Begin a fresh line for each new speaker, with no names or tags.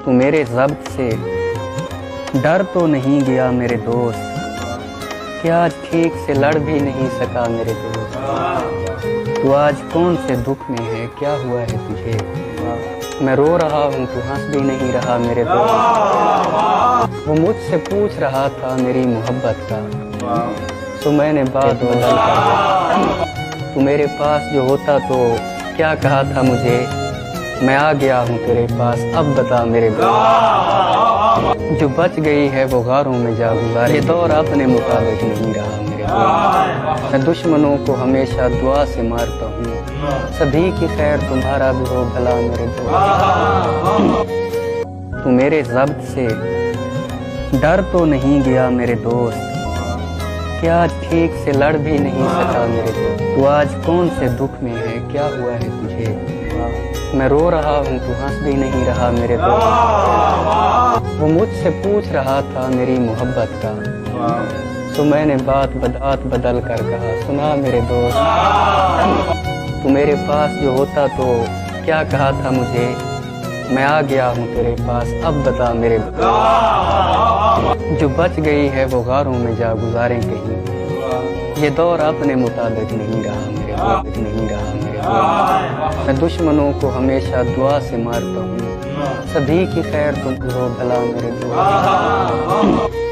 تو میرے ضبط سے ڈر تو نہیں گیا میرے دوست، کیا آج ٹھیک سے لڑ بھی نہیں سکا میرے دوست۔ تو آج کون سے دکھ میں ہے، کیا ہوا ہے تجھے؟ میں رو رہا ہوں تو ہنس بھی نہیں رہا میرے دوست۔ وہ مجھ سے پوچھ رہا تھا میری محبت کا، تو میں نے بات بدل کر کہا، تو میرے پاس جو ہوتا تو کیا کہا تھا مجھے، میں آ گیا ہوں تیرے پاس اب بتا میرے دوست۔ جو بچ گئی ہے وہ غاروں میں جا گزارے، یہ دور اپنے مطابق نہیں رہا میرے دوست۔ میں دشمنوں کو ہمیشہ دعا سے مارتا ہوں، سبھی کی خیر تمہارا بھی ہو بھلا میرے دوست۔ تو میرے ضبط سے ڈر تو نہیں گیا میرے دوست، کیا آج ٹھیک سے لڑ بھی نہیں سکا میرے دوست۔ تو آج کون سے دکھ میں ہے، کیا ہوا ہے تجھے؟ میں رو رہا ہوں تو ہنس بھی نہیں رہا میرے دوست۔ وہ مجھ سے پوچھ رہا تھا میری محبت کا، تو میں نے بات بدل کر کہا، سنا میرے دوست۔ تو میرے پاس جو ہوتا تو کیا کہا تھا مجھے، میں آ گیا ہوں تیرے پاس اب بتا میرے دوست۔ جو بچ گئی ہے وہ غاروں میں جا گزاریں کہیں، یہ دور اپنے مطابق نہیں رہا میرے دوست، نہیں رہا میرے دوست۔ میں دشمنوں کو ہمیشہ دعا سے مارتا ہوں، سبھی کی خیر تم ہو بھلا میرے دوست۔